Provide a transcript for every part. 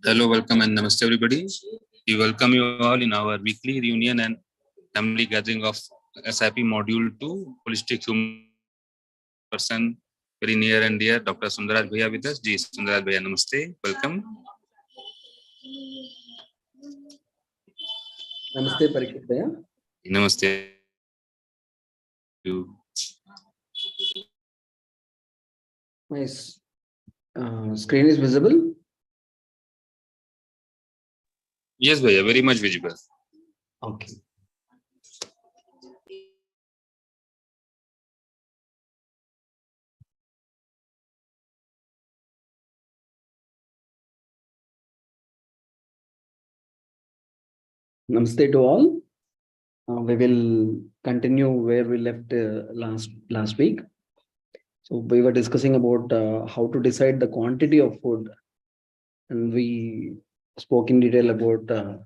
Hello, welcome and namaste everybody. We welcome you all in our weekly reunion and family gathering of SIP Module 2, Holistic Human Development with our person very near and dear, Dr. Sundaraj Bhaiya with us. Ji, Sundaraj Bhaiya, namaste. Welcome. Namaste, Parikshit Bhaiya. Namaste. You. My screen is visible. Yes, Bhaiya, very much visible. Okay. Namaste to all. We will continue where we left last week. So we were discussing about how to decide the quantity of food, and we spoke in detail about the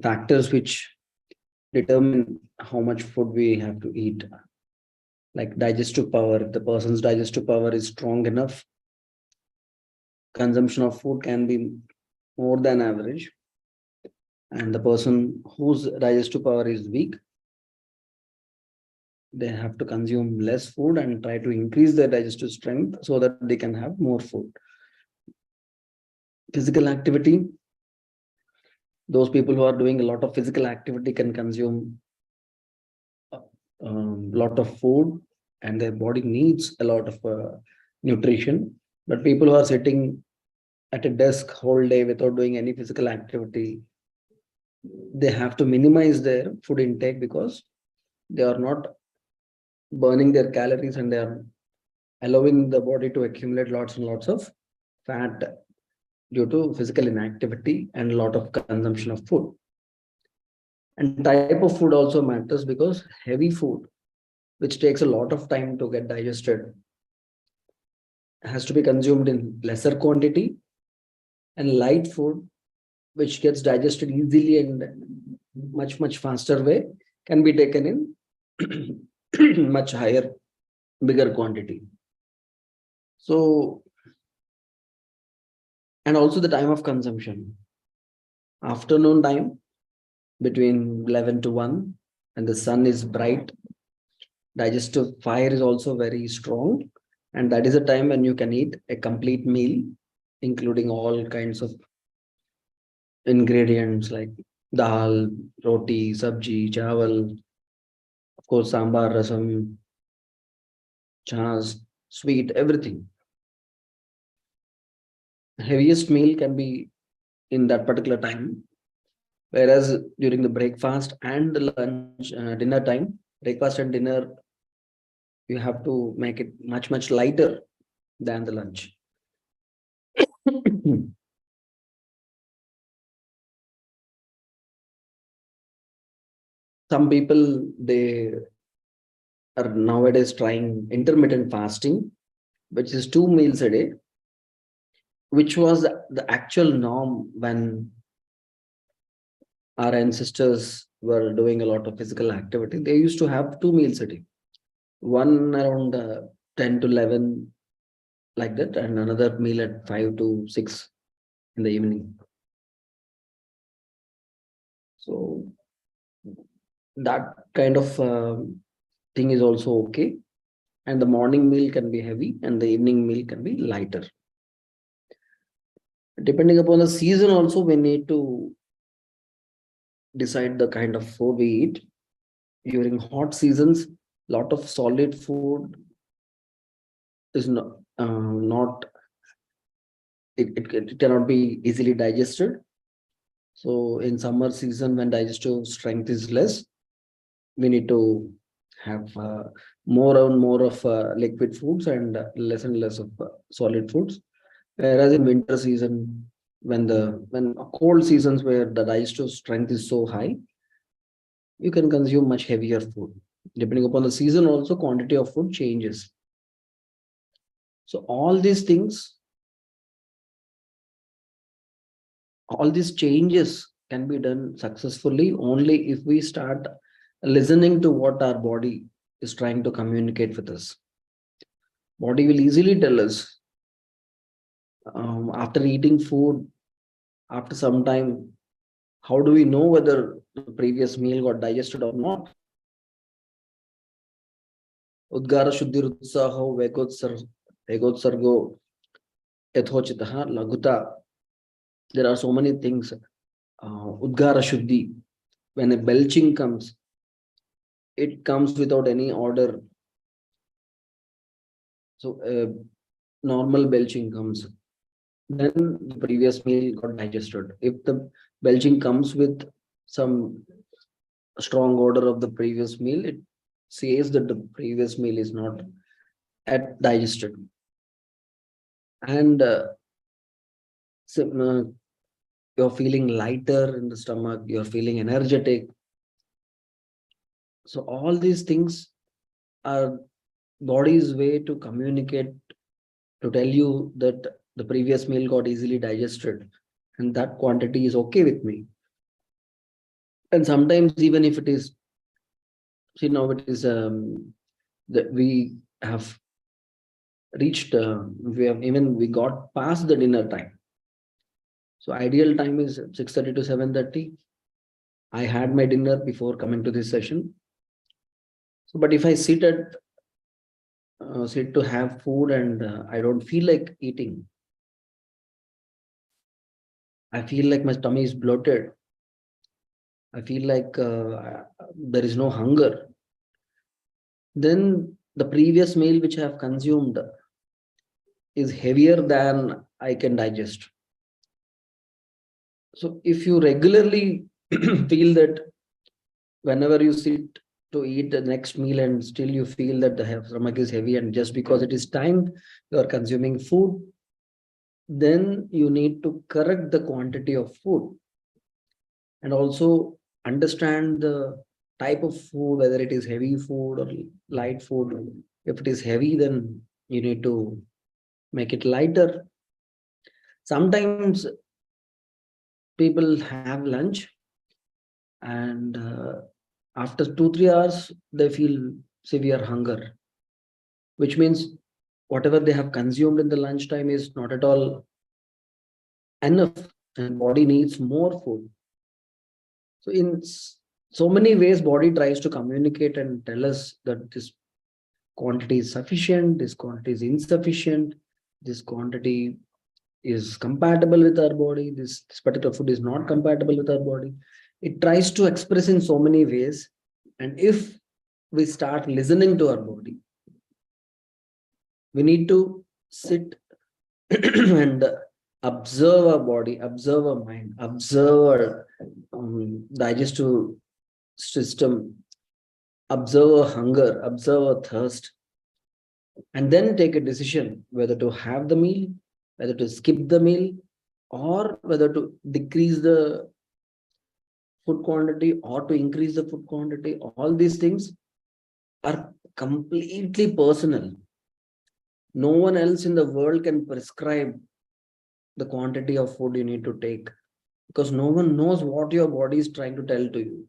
factors which determine how much food we have to eat, like digestive power. If the person's digestive power is strong enough, consumption of food can be more than average. And the person whose digestive power is weak, they have to consume less food and try to increase their digestive strength so that they can have more food. Physical activity, those people who are doing a lot of physical activity can consume a lot of food, and their body needs a lot of nutrition. But people who are sitting at a desk whole day without doing any physical activity, they have to minimize their food intake because they are not burning their calories and they are allowing the body to accumulate lots and lots of fat due to physical inactivity and a lot of consumption of food. And type of food also matters because heavy food, which takes a lot of time to get digested, has to be consumed in lesser quantity, and light food, which gets digested easily and much faster way, can be taken in much higher, bigger quantity. So, and also the time of consumption. Afternoon time between 11 to 1, and the sun is bright, digestive fire is also very strong, and that is a time when you can eat a complete meal, including all kinds of ingredients like dal, roti, sabji, chawal, of course, sambar, rasam, chas, sweet, everything. Heaviest meal can be in that particular time, whereas during the breakfast and the lunch, dinner time, breakfast and dinner, you have to make it much lighter than the lunch. Some people, they are nowadays trying intermittent fasting, which is 2 meals a day, which was the actual norm when our ancestors were doing a lot of physical activity. They used to have 2 meals a day, one around 10 to 11, like that, and another meal at 5 to 6 in the evening. So that kind of thing is also okay. And the morning meal can be heavy and the evening meal can be lighter. Depending upon the season also, we need to decide the kind of food we eat. During hot seasons, lot of solid food is not it cannot be easily digested. So in summer season, when digestive strength is less, we need to have more and more of liquid foods and less of solid foods. Whereas in winter season, when cold seasons where the digestive strength is so high, you can consume much heavier food. Depending upon the season, also quantity of food changes. So all these things, all these changes can be done successfully only if we start listening to what our body is trying to communicate with us. Body will easily tell us after eating food, After some time, how do we know whether the previous meal got digested or not? Udgara Shuddhi Rutsaho Vegotsargo Ethochitaha Laguta. There are so many things. Udgara Shuddhi, when a belching comes, it comes without any order. So normal belching comes, then the previous meal got digested. If the belching comes with some strong odor of the previous meal, it says that the previous meal is not at digested. And you're feeling lighter in the stomach, you're feeling energetic. So all these things are body's way to communicate, to tell you that the previous meal got easily digested and that quantity is okay with me. And sometimes even if it is, it is that we have reached, we got past the dinner time. So ideal time is 6:30 to 7:30. I had my dinner before coming to this session. So, but if I sit to have food and I don't feel like eating, I feel like my tummy is bloated, I feel like there is no hunger, then the previous meal which I have consumed is heavier than I can digest. So if you regularly feel that whenever you sit to eat the next meal and still you feel that the stomach is heavy, and just because it is time you are consuming food, then you need to correct the quantity of food and also understand the type of food, whether it is heavy food or light food. If it is heavy, then you need to make it lighter. Sometimes people have lunch and after 2-3 hours they feel severe hunger, which means whatever they have consumed in the lunchtime is not at all enough and body needs more food. So in so many ways body tries to communicate and tell us that this quantity is sufficient, this quantity is insufficient, this quantity is compatible with our body, this particular food is not compatible with our body. It tries to express in so many ways. And if we start listening to our body, we need to sit and observe our body, observe our mind, observe our digestive system, observe our hunger, observe our thirst, and then take a decision whether to have the meal, whether to skip the meal, or whether to decrease the food quantity or to increase the food quantity. All these things are completely personal. No one else in the world can prescribe the quantity of food you need to take, because no one knows what your body is trying to tell to you.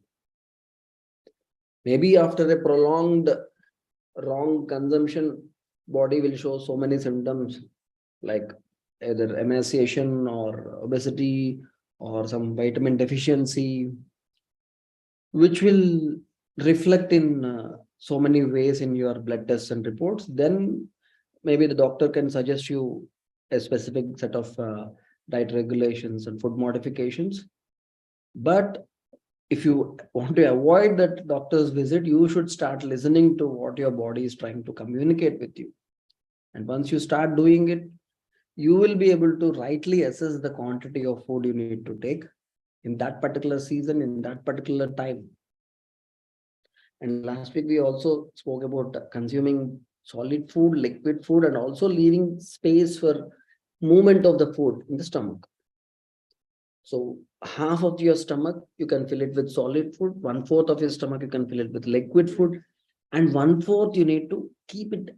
Maybe after a prolonged wrong consumption, body will show so many symptoms like either emaciation or obesity or some vitamin deficiency, which will reflect in so many ways in your blood tests and reports. Then maybe the doctor can suggest you a specific set of diet regulations and food modifications. But if you want to avoid that doctor's visit, you should start listening to what your body is trying to communicate with you. And once you start doing it, you will be able to rightly assess the quantity of food you need to take in that particular season, in that particular time. And last week, we also spoke about consuming solid food, liquid food, and also leaving space for movement of the food in the stomach. So half of your stomach, you can fill it with solid food. 1/4 of your stomach, you can fill it with liquid food. And 1/4, you need to keep it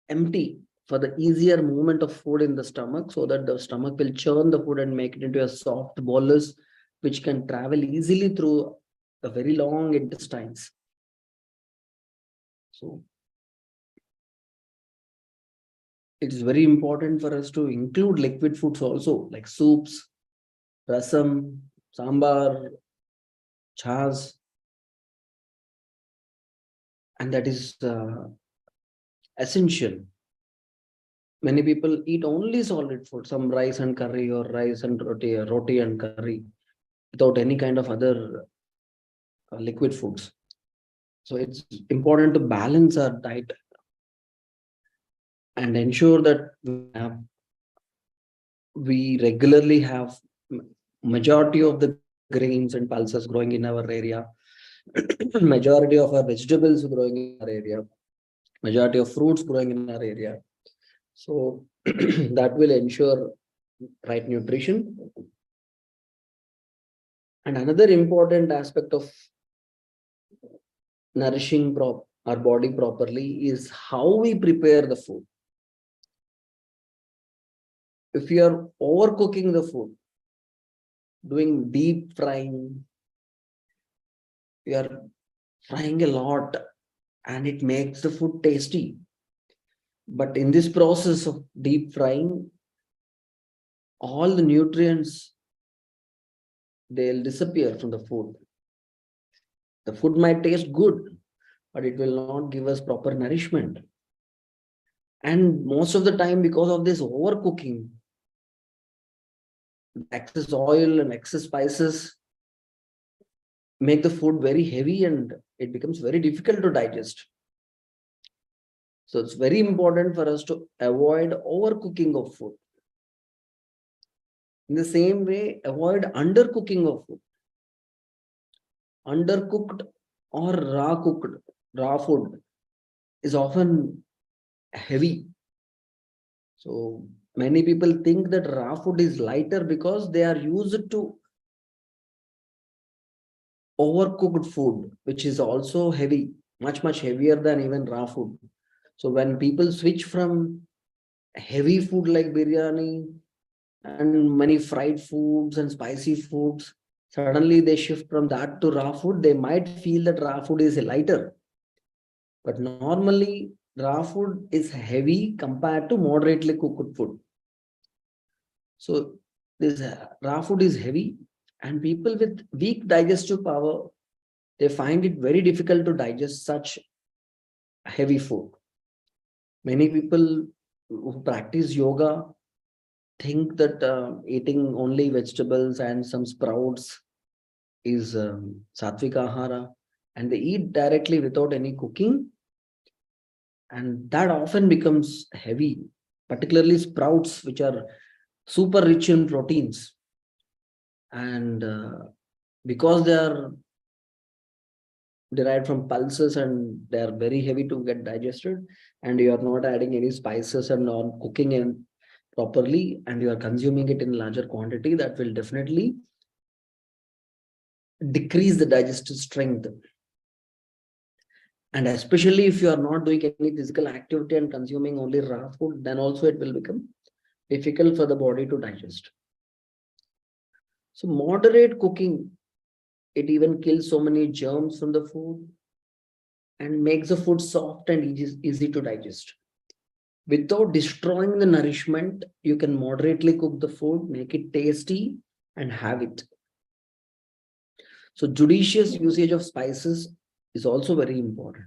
empty for the easier movement of food in the stomach, so that the stomach will churn the food and make it into a soft bolus, which can travel easily through the very long intestines. So it is very important for us to include liquid foods also, like soups, rasam, sambar, chas, and that is essential. Many people eat only solid food, some rice and curry or rice and roti, or roti and curry, without any kind of other liquid foods. So it's important to balance our diet and ensure that we regularly have majority of the grains and pulses growing in our area, majority of our vegetables growing in our area, majority of fruits growing in our area. So that will ensure right nutrition. And another important aspect of nourishing our body properly is how we prepare the food. If you are overcooking the food, doing deep frying, you are frying a lot and it makes the food tasty. But in this process of deep frying, all the nutrients, they'll disappear from the food. The food might taste good, but it will not give us proper nourishment. And most of the time, because of this overcooking, excess oil and excess spices make the food very heavy and it becomes very difficult to digest. So it's very important for us to avoid overcooking of food. In the same way, avoid undercooking of food. Undercooked or raw food is often heavy. So many people think that raw food is lighter because they are used to overcooked food, which is also heavy, much heavier than even raw food. So when people switch from heavy food like biryani and many fried foods and spicy foods, suddenly they shift from that to raw food, they might feel that raw food is lighter. But normally, raw food is heavy compared to moderately cooked food. So this raw food is heavy, and people with weak digestive power, they find it very difficult to digest such heavy food. Many people who practice yoga think that eating only vegetables and some sprouts is satvika ahara, and they eat directly without any cooking, and that often becomes heavy, particularly sprouts, which are super rich in proteins. And because they are derived from pulses and they are very heavy to get digested, and you are not adding any spices and not cooking it properly, and you are consuming it in larger quantity, that will definitely decrease the digestive strength. And especially if you are not doing any physical activity and consuming only raw food, then also it will become difficult for the body to digest. So moderate cooking, it even kills so many germs from the food and makes the food soft and easy to digest. Without destroying the nourishment, you can moderately cook the food, make it tasty, and have it. So judicious usage of spices is also very important.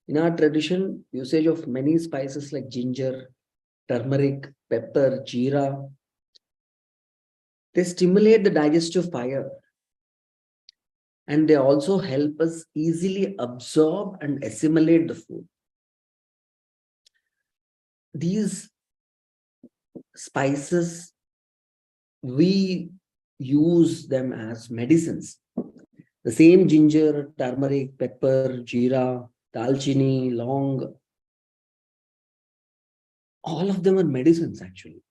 In our tradition, usage of many spices like ginger, turmeric, pepper, jeera, they stimulate the digestive fire, and they also help us easily absorb and assimilate the food. These spices, we use them as medicines. The same ginger, turmeric, pepper, jeera, dalchini, long, all of them are medicines actually.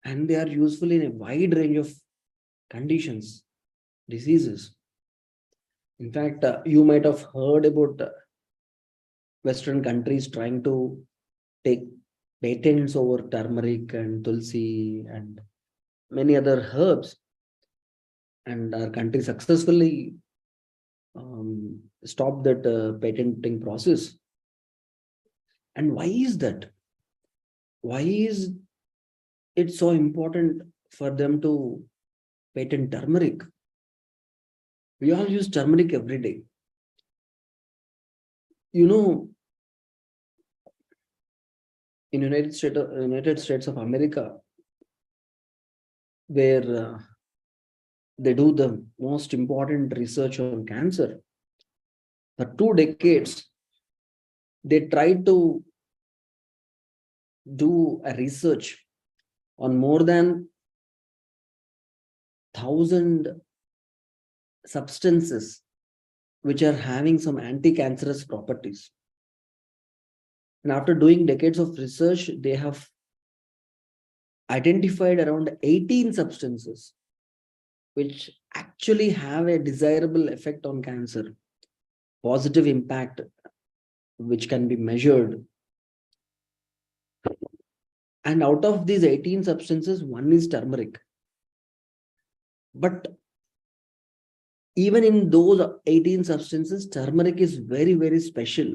And they are useful in a wide range of conditions, diseases. In fact, you might have heard about Western countries trying to take patents over turmeric and tulsi and many other herbs. And our country successfully stopped that patenting process. And why is that? Why is it so important for them to patent turmeric. We all use turmeric every day. You know, in United States of America, where they do the most important research on cancer, for 2 decades, they try to do a research on more than 1,000 substances which are having some anti-cancerous properties. And after doing decades of research, they have identified around 18 substances which actually have a desirable effect on cancer, positive impact, which can be measured. And out of these 18 substances, one is turmeric. But even in those 18 substances, turmeric is very, very special,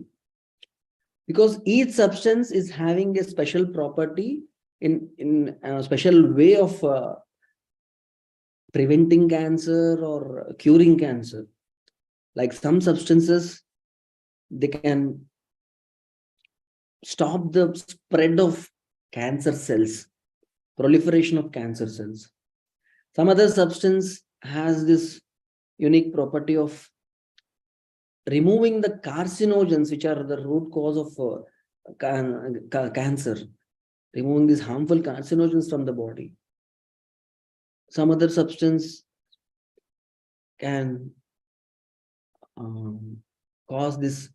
because each substance is having a special property in a special way of preventing cancer or curing cancer. Like some substances, they can stop the spread of cancer cells, proliferation of cancer cells. Some other substance has this unique property of removing the carcinogens, which are the root cause of cancer, removing these harmful carcinogens from the body. Some other substance can cause this,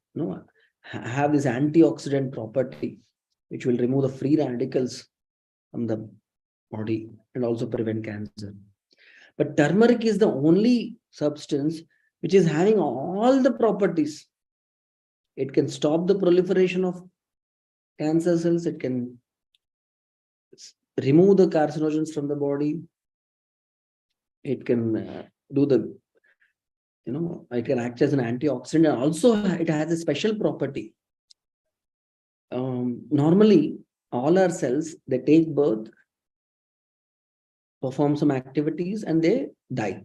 have this antioxidant property, which will remove the free radicals from the body and also prevent cancer. But turmeric is the only substance which is having all the properties. It can stop the proliferation of cancer cells. It can remove the carcinogens from the body. It can do the, it can act as an antioxidant. And also it has a special property. Normally, all our cells, they take birth, perform some activities, and they die.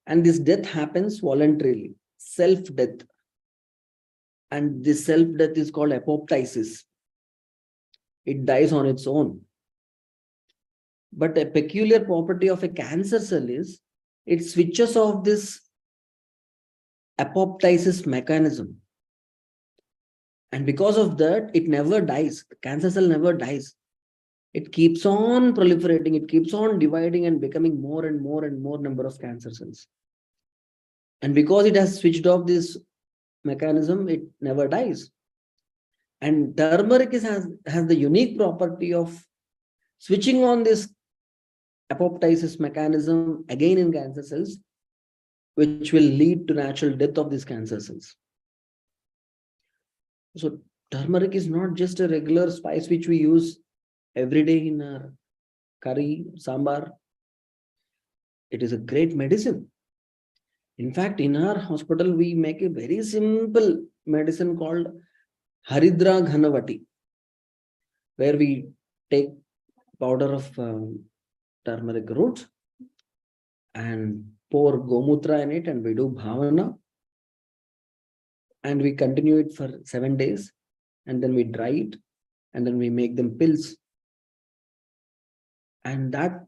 And this death happens voluntarily, self-death. And this self-death is called apoptosis. It dies on its own. But a peculiar property of a cancer cell is it switches off this apoptosis mechanism. And because of that, it never dies. The cancer cell never dies. It keeps on proliferating. It keeps on dividing and becoming more and more and more number of cancer cells. And because it has switched off this mechanism, it never dies. And turmeric has the unique property of switching on this apoptosis mechanism again in cancer cells, which will lead to natural death of these cancer cells. So turmeric is not just a regular spice which we use every day in our curry, sambar. It is a great medicine. In fact, in our hospital, we make a very simple medicine called Haridra Ghanavati, where we take powder of turmeric roots and pour gomutra in it, and we do bhavana, and we continue it for 7 days, and then we dry it, and then we make them pills. And that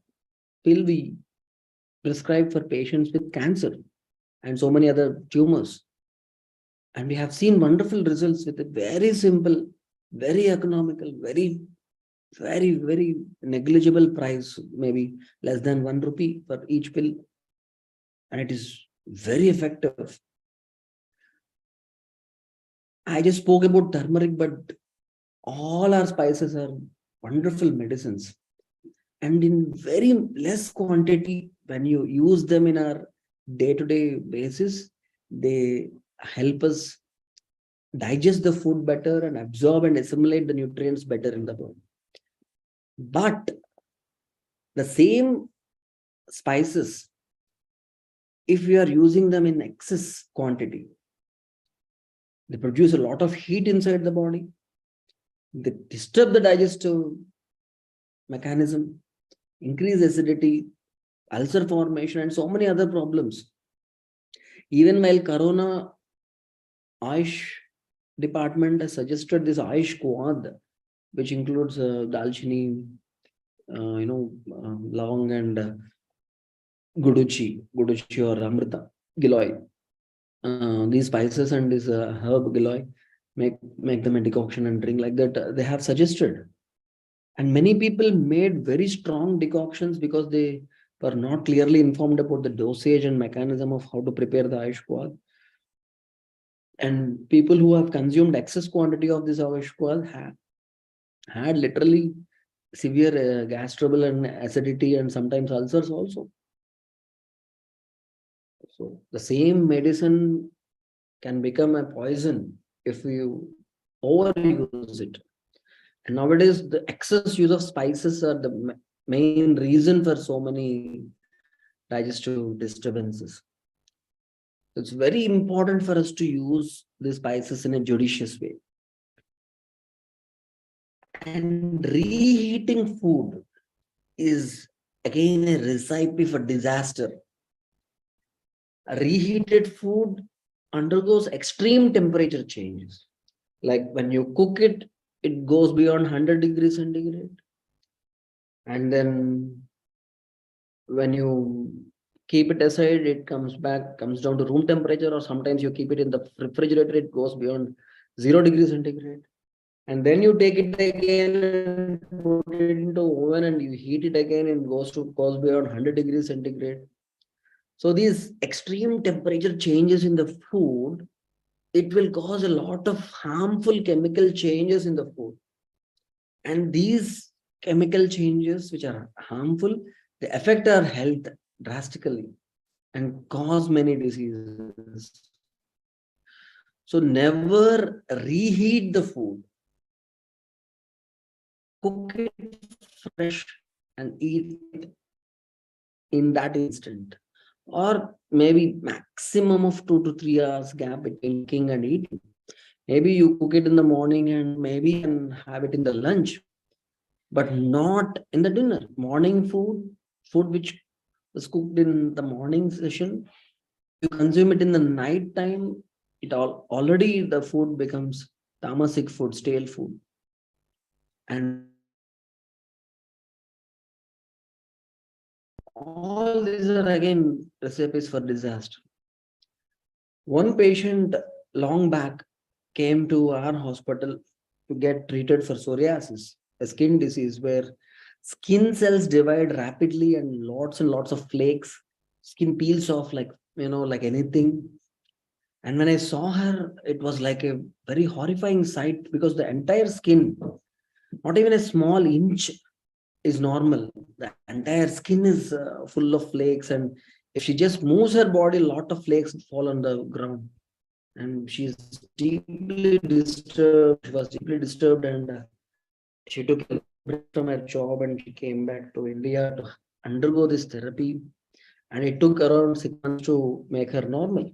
pill we prescribe for patients with cancer and so many other tumors. And we have seen wonderful results with a very simple, very economical, very, very, very negligible price, maybe less than 1 rupee for each pill. And it is very effective. I just spoke about turmeric, but all our spices are wonderful medicines. And in very less quantity, when you use them in our day-to-day basis, they help us digest the food better and absorb and assimilate the nutrients better in the body. But the same spices, if we are using them in excess quantity, they produce a lot of heat inside the body. They disturb the digestive mechanism, increase acidity, ulcer formation, and so many other problems. Even while Corona, Ayush department has suggested this Ayush Quad, which includes Dalchini, Lavang and Guduchi or Amrita, Giloy. These spices and this herb Giloy, make them a decoction and drink like that. They have suggested. And many people made very strong decoctions because they were not clearly informed about the dosage and mechanism of how to prepare the Ayush Quad. And people who have consumed excess quantity of this Ayush Quad had literally severe gas trouble and acidity and sometimes ulcers also. So the same medicine can become a poison if you overuse it. And nowadays, the excess use of spices are the main reason for so many digestive disturbances. It's very important for us to use the spices in a judicious way. And reheating food is again a recipe for disaster. Reheated food undergoes extreme temperature changes. Like when you cook it, it goes beyond 100 degrees centigrade. And then when you keep it aside, it comes down to room temperature, or sometimes you keep it in the refrigerator, it goes beyond 0 degrees centigrade. And then you take it again and put it into oven and you heat it again and goes beyond 100 degrees centigrade. So these extreme temperature changes in the food, it will cause a lot of harmful chemical changes in the food. And these chemical changes, which are harmful, they affect our health drastically and cause many diseases. So never reheat the food. Cook it fresh and eat it in that instant. Or maybe maximum of 2 to 3 hours gap between cooking and eating. Maybe you cook it in the morning and maybe you can have it in the lunch, but not in the dinner. Morning food which was cooked in the morning session, you consume it in the night time, already the food becomes tamasic food, stale food. And all these are again recipes for disaster. One patient long back came to our hospital to get treated for psoriasis, a skin disease where skin cells divide rapidly and lots of flakes. Skin peels off like anything. And when I saw her, it was like a very horrifying sight because the entire skin, not even a small inch, is normal. The entire skin is full of flakes, and if she just moves her body, a lot of flakes fall on the ground. And she's deeply disturbed. She was deeply disturbed, and she took a break from her job and she came back to India to undergo this therapy. And it took around 6 months to make her normal.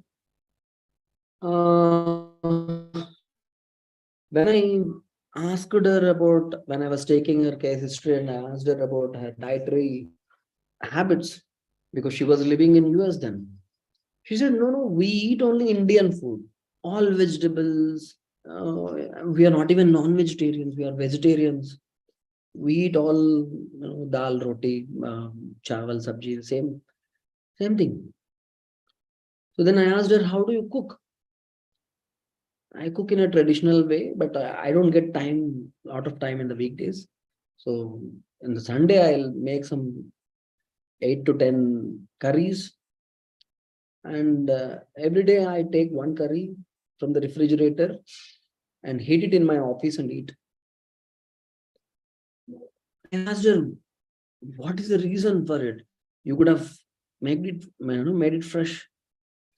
When I asked her about, when I was taking her case history and I asked her about her dietary habits, because she was living in US then, she said, no, we eat only Indian food, all vegetables. We are not even non-vegetarians, we are vegetarians. We eat all dal, roti, chawal, sabji, same thing. So then I asked her, how do you cook? I cook in a traditional way, but I don't get a lot of time in the weekdays. So in the Sunday, I'll make some 8 to 10 curries. And every day I take one curry from the refrigerator and heat it in my office and eat. I asked her, what is the reason for it? You could have made it fresh.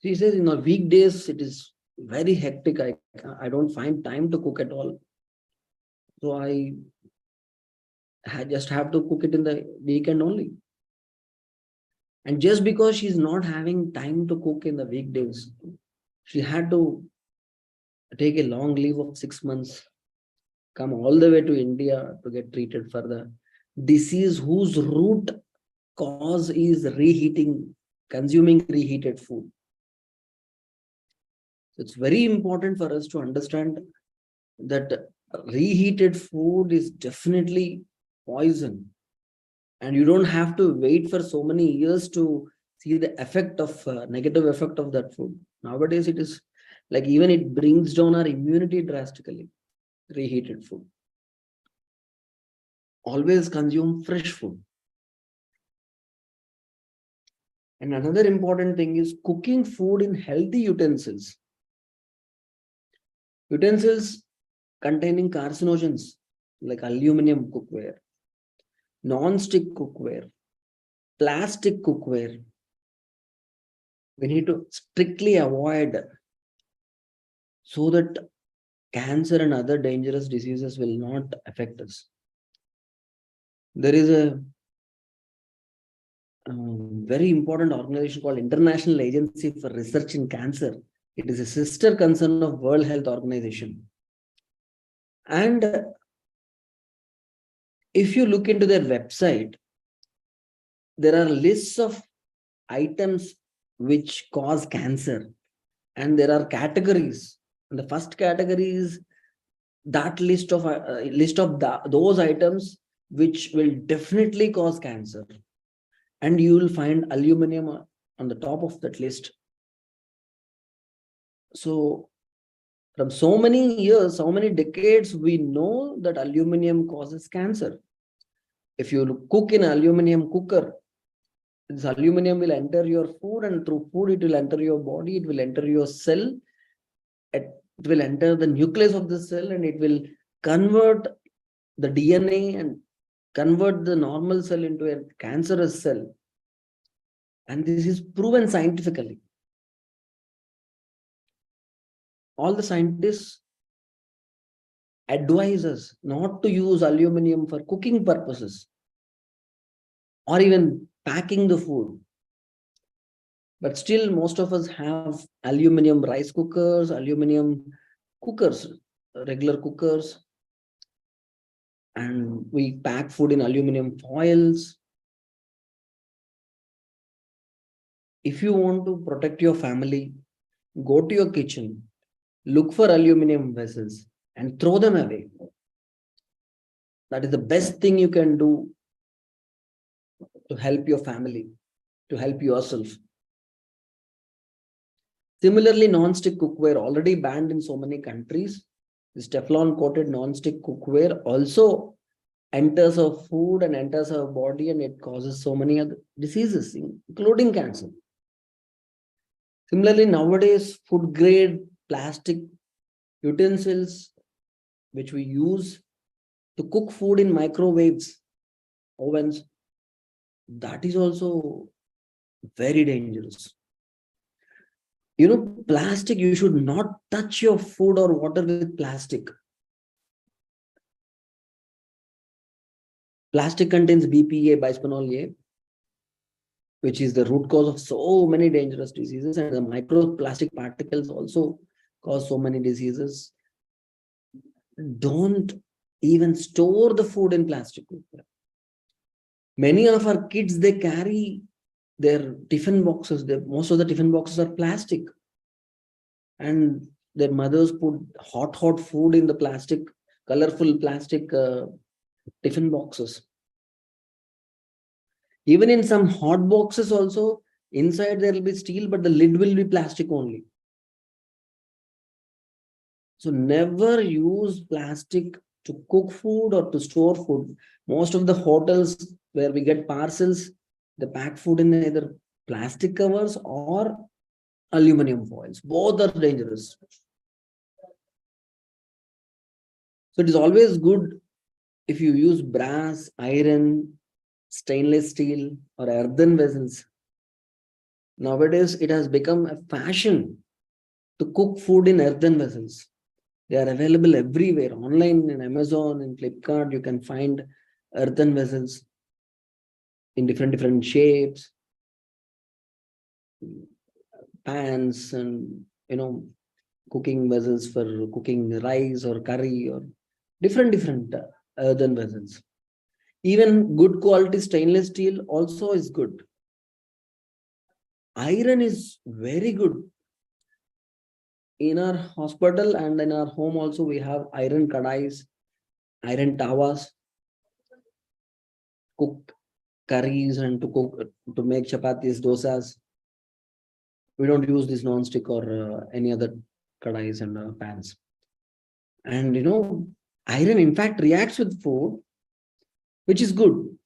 She says, in the weekdays, it is very hectic. I don't find time to cook at all. So I just have to cook it in the weekend only. And just because she's not having time to cook in the weekdays, she had to take a long leave of 6 months, come all the way to India to get treated for the disease whose root cause is reheating, consuming reheated food. So it's very important for us to understand that reheated food is definitely poison, and you don't have to wait for so many years to see the effect of negative effect of that food. Nowadays it is like even it brings down our immunity drastically. Reheated food, always consume fresh food. And another important thing is cooking food in healthy utensils. Utensils containing carcinogens like aluminum cookware, non-stick cookware, plastic cookware, we need to strictly avoid, so that cancer and other dangerous diseases will not affect us. There is a very important organization called International Agency for Research in Cancer. It is a sister concern of World Health Organization. And if you look into their website, there are lists of items which cause cancer, and there are categories. And the first category is that list of those items which will definitely cause cancer, and you will find aluminum on the top of that list. So from so many years, so many decades, we know that aluminum causes cancer. If you cook in aluminum cooker, this aluminum will enter your food, and through food it will enter your body, it will enter your cell, it will enter the nucleus of the cell, and it will convert the DNA and convert the normal cell into a cancerous cell. And this is proven scientifically. All the scientists advise us not to use aluminum for cooking purposes or even packing the food. But still, most of us have aluminum rice cookers, aluminum cookers, regular cookers, and we pack food in aluminum foils. If you want to protect your family, go to your kitchen, look for aluminum vessels and throw them away. That is the best thing you can do to help your family, to help yourself. Similarly, non-stick cookware already banned in so many countries. This Teflon coated non-stick cookware also enters our food and enters our body, and it causes so many other diseases, including cancer. Similarly, nowadays, food grade plastic utensils which we use to cook food in microwaves, ovens, that is also very dangerous. You know, plastic, you should not touch your food or water with plastic. Plastic contains BPA, bisphenol A, which is the root cause of so many dangerous diseases, and the microplastic particles also cause so many diseases. Don't even store the food in plastic. Many of our kids, they carry their tiffin boxes. Most of the tiffin boxes are plastic, and their mothers put hot food in the plastic, colorful plastic tiffin boxes. Even in some hot boxes also, inside there will be steel, but the lid will be plastic only. So never use plastic to cook food or to store food. Most of the hotels where we get parcels, they pack food in either plastic covers or aluminum foils. Both are dangerous. So it is always good if you use brass, iron, stainless steel, or earthen vessels. Nowadays, it has become a fashion to cook food in earthen vessels. They are available everywhere, online, in Amazon, in Flipkart. You can find earthen vessels in different shapes, pans, and cooking vessels for cooking rice or curry, or different earthen vessels. Even good quality stainless steel also is good. Iron is very good. In our hospital and in our home also, we have iron kadais, iron tawas, cook curries and to make chapatis, dosas. We don't use this non-stick or any other kadais and pans. And iron in fact reacts with food, which is good.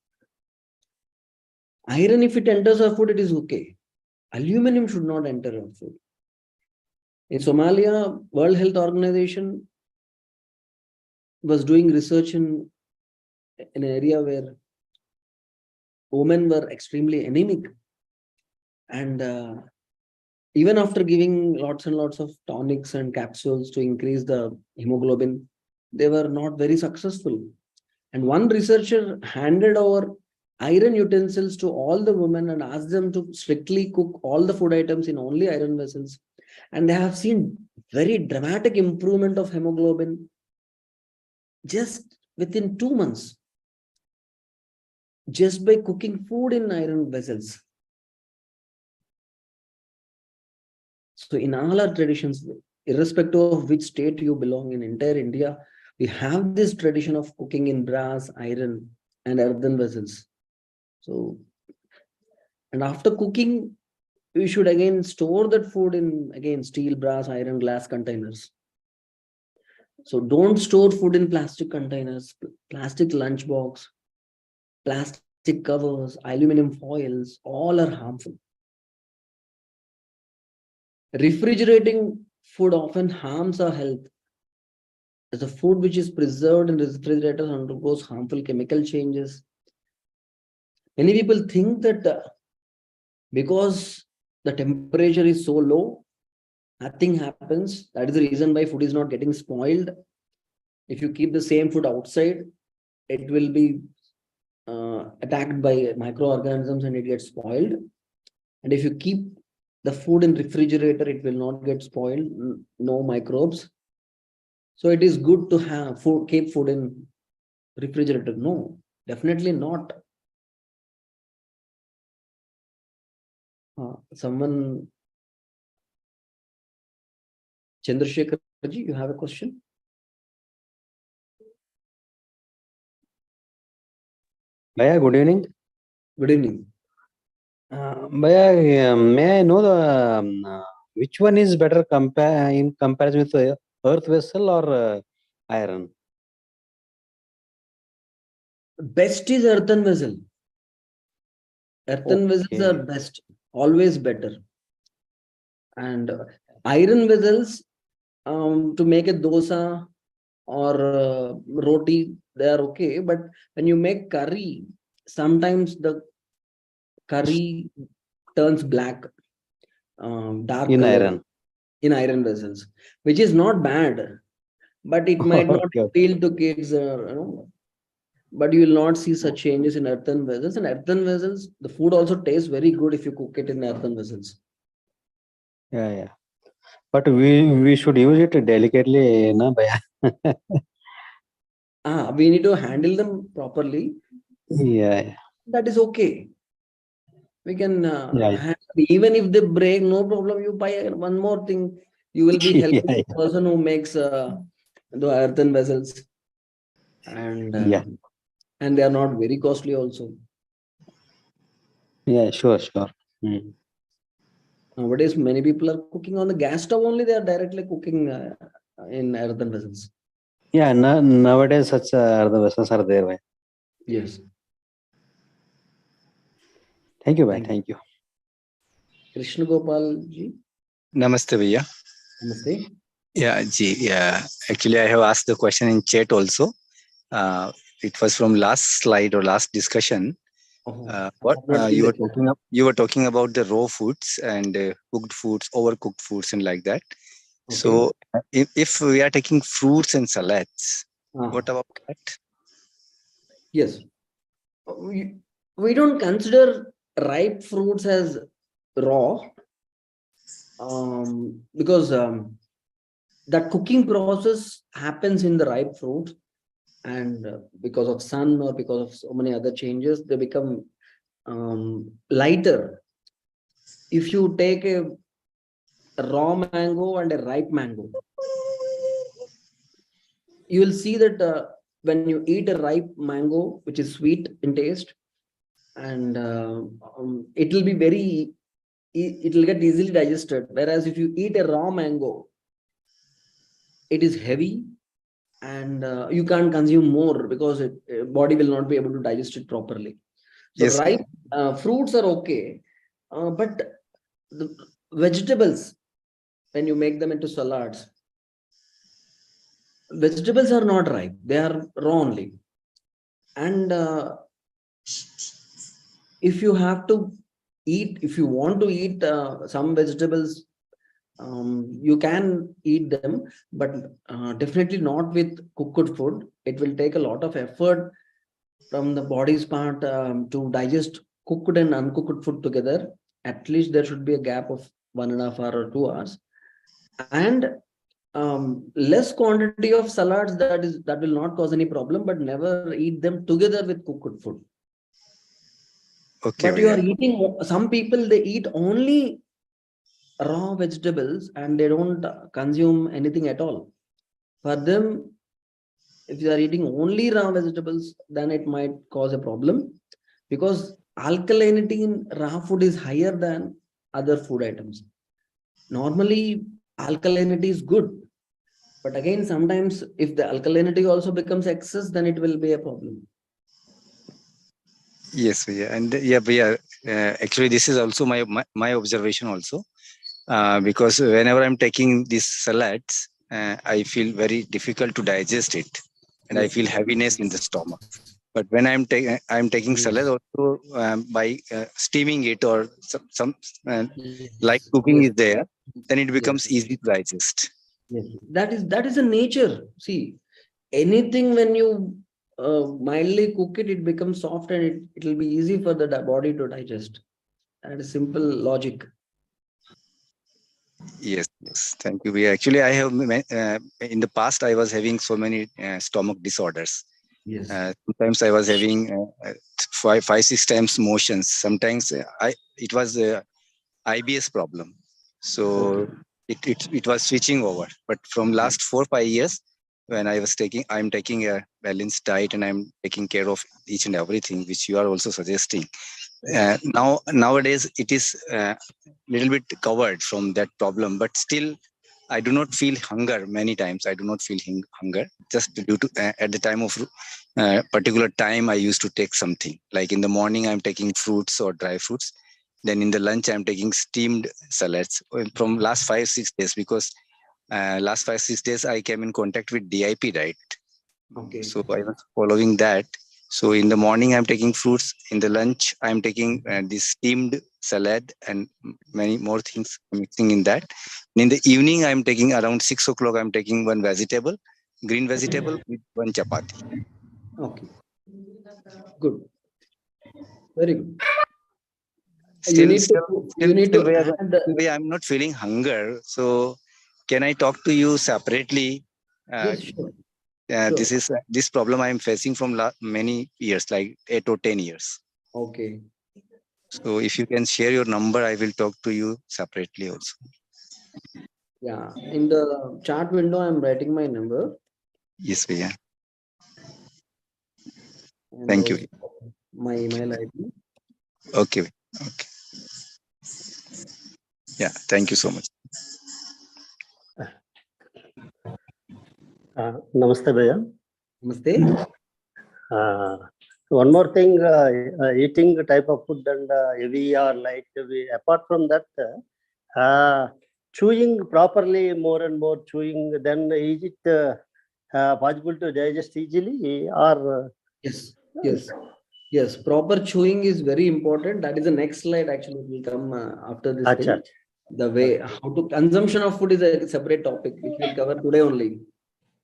Iron, if it enters our food, it is okay. Aluminum should not enter our food. In Somalia, World Health Organization was doing research in an area where women were extremely anemic. And even after giving lots and lots of tonics and capsules to increase the hemoglobin, they were not very successful. And one researcher handed over iron utensils to all the women and asked them to strictly cook all the food items in only iron vessels. And they have seen very dramatic improvement of hemoglobin just within 2 months, just by cooking food in iron vessels. So in all our traditions, irrespective of which state you belong in, entire India, we have this tradition of cooking in brass, iron, and earthen vessels. So, and after cooking, we should again store that food in again steel, brass, iron, glass containers. So don't store food in plastic containers, plastic lunchbox, plastic covers, aluminum foils, all are harmful. Refrigerating food often harms our health, as the food which is preserved in refrigerators undergoes harmful chemical changes. Many people think that because the temperature is so low, nothing happens. That is the reason why food is not getting spoiled. If you keep the same food outside, it will be attacked by microorganisms and it gets spoiled. And if you keep the food in refrigerator, it will not get spoiled, no microbes. So it is good to have food, keep food in refrigerator. No, definitely not. Someone, Chandrasekhar ji, you have a question? Bhaiya, good evening. Good evening. Bhaiya, may I know which one is better in comparison with earth vessel or iron? Best is earthen vessel. Earthen vessels are best, always better. And iron vessels, to make a dosa or roti, they are okay. But when you make curry, sometimes the curry turns black, dark in color iron. In iron vessels, which is not bad, but it might not appeal to kids. But you will not see such changes in earthen vessels. And earthen vessels, the food also tastes very good if you cook it in earthen vessels. Yeah. But we should use it delicately, na bhaiya. We need to handle them properly. Yeah. That is okay. We can even if they break, no problem. You buy one more thing. You will be helping the person who makes the earthen vessels, and they are not very costly also. Yeah, sure. Nowadays, many people are cooking on the gas stove only. They are directly cooking in earthen vessels. Yeah, nowadays such earthen vessels are there. Bhaiya. Yes. Thank you, bhaiya. Thank you. Krishna Gopal ji. Namaste, Bhaiya. Namaste. Yeah, ji. Yeah. Actually, I have asked the question in chat also. It was from last slide or last discussion. What you were talking about the raw foods and cooked foods, overcooked foods, and like that. Okay. So, if we are taking fruits and salads, what about that? Yes, we don't consider ripe fruits as raw, because that cooking process happens in the ripe fruit, and because of sun or because of so many other changes, they become lighter. If you take a raw mango and a ripe mango, you will see that when you eat a ripe mango, which is sweet in taste, and it will be it will get easily digested. Whereas if you eat a raw mango, it is heavy, and you can't consume more because body will not be able to digest it properly. So Yes. ripe fruits are okay, but the vegetables, when you make them into salads, vegetables are not ripe, they are raw only. And if you have to eat, if you want to eat some vegetables, you can eat them, but definitely not with cooked food. It will take a lot of effort from the body's part to digest cooked and uncooked food together. At least there should be a gap of 1.5 hours or 2 hours, and less quantity of salads. That will not cause any problem, but never eat them together with cooked food. Okay. But you are eating, some people, they eat only raw vegetables and they don't consume anything at all. For them, if you are eating only raw vegetables, then it might cause a problem, because alkalinity in raw food is higher than other food items. Normally, alkalinity is good, but again, sometimes if the alkalinity also becomes excess, then it will be a problem. Yes, Bhaiya. And yeah, Bhaiya, actually, this is also my observation also. Because whenever I'm taking these salads, I feel very difficult to digest it, and I feel heaviness in the stomach. But when I'm taking salad also, by steaming it or some like cooking is there, then it becomes easy to digest. Yes, that is a nature. See, anything when you mildly cook it, it becomes soft, and it will be easy for the body to digest. That is simple logic. Yes, thank you. Actually, I have in the past I was having so many stomach disorders. Yes. Sometimes I was having 5-6 times motions. Sometimes it was IBS problem. So it was switching over. But from last 4-5 years, when I'm taking a balanced diet and I'm taking care of each and everything, which you are also suggesting. Nowadays it is little bit covered from that problem, but still I do not feel hunger. Many times I do not feel hunger, just due to at the time of particular time I used to take something. Like in the morning I'm taking fruits or dry fruits, then in the lunch I'm taking steamed salads from last 5-6 days, because last 5-6 days I came in contact with DIP diet. Okay. So I was following that. So in the morning I'm taking fruits, in the lunch I'm taking this steamed salad and many more things mixing in that. And in the evening I'm taking around 6 o'clock, I'm taking one vegetable, green vegetable with one chapati. Okay. Good. Very good. Still, you need to add. I'm not feeling hunger. So can I talk to you separately? Yes, sure. Sure. This problem I am facing from many years, like 8 or 10 years. Okay. So if you can share your number, I will talk to you separately also. Yeah, in the chat window, I'm writing my number. Yes, Bhaiya. And thank you. My email ID. Okay. Okay. Yeah, thank you so much. Namaste, Bhaiya. Namaste. One more thing, eating type of food and heavy or light heavy. Apart from that, chewing properly, more and more chewing, then is it possible to digest easily or? Yes. Proper chewing is very important. That is the next slide. Actually, will come after this thing. The way how to consumption of food is a separate topic, which we'll cover today only.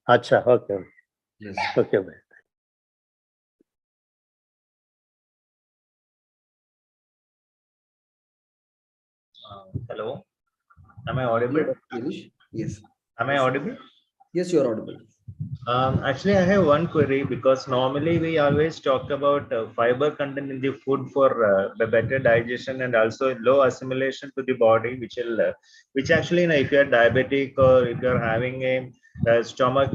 Acha, okay. Yes. Okay, bhai. Hello. Am I audible? Yes. Am I audible? Yes, you are audible. Actually, I have one query because normally we always talk about fiber content in the food for the better digestion and also low assimilation to the body, which actually, if you are diabetic or if you are having a stomach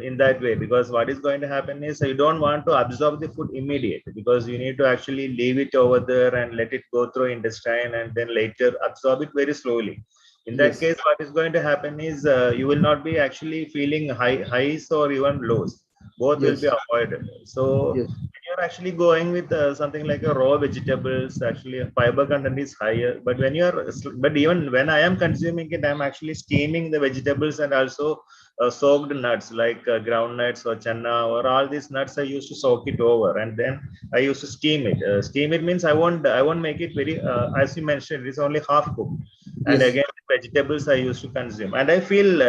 in that way, because what is going to happen is you don't want to absorb the food immediately because you need to actually leave it over there and let it go through intestine and then later absorb it very slowly. In that Yes. case, what is going to happen is you will not be actually feeling highs or even lows. Both will be Yes. avoided. So Yes. when you're actually going with something like a raw vegetables, actually fiber content is higher. But even when I am consuming it, I'm actually steaming the vegetables and also soaked nuts like ground nuts or channa or all these nuts. I used to soak it over and then I used to steam it. Steam it means I won't make it very as you mentioned. It's only half cooked and Yes. again vegetables I used to consume and I feel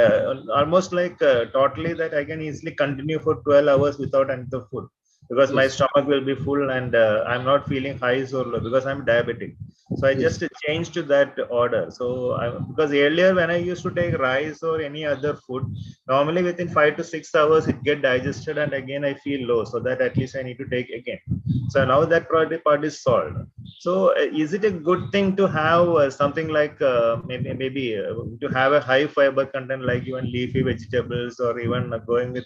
almost like totally that I can easily continue for 12 hours without another food because my Yes. stomach will be full and I'm not feeling highs or low because I'm diabetic, so I just Yes. changed to that order. So because earlier when I used to take rice or any other food, normally within 5 to 6 hours it get digested and again I feel low, so that at least I need to take again. So now that part is solved. So is it a good thing to have something like maybe to have a high fiber content like even leafy vegetables or even going with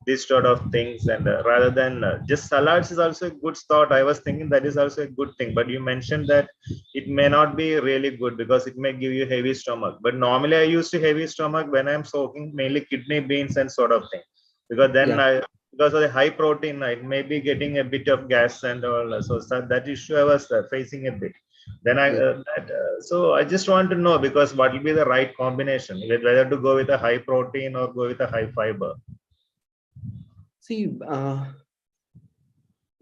this sort of things and rather than just salads is also a good thought. I was thinking that is also a good thing, but you mentioned that it may not be really good because it may give you heavy stomach. But normally I used to heavy stomach when I'm soaking mainly kidney beans and sort of thing because then Yeah. because of the high protein, I may be getting a bit of gas and all. So that issue I was facing a bit. Then Yes. so I just want to know because what will be the right combination, whether to go with a high protein or go with a high fiber. See,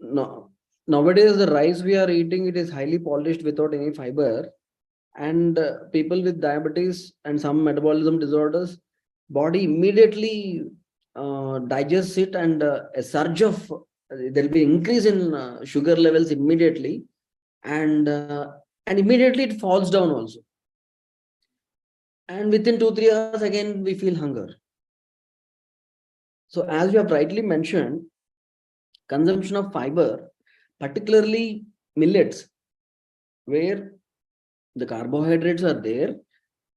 no, nowadays the rice we are eating, it is highly polished without any fiber, and people with diabetes and some metabolism disorders, body immediately digests it, and a surge of there will be increase in sugar levels immediately, and immediately it falls down also, and within 2 3 hours again we feel hunger. So as you have rightly mentioned, consumption of fiber, particularly millets, where the carbohydrates are there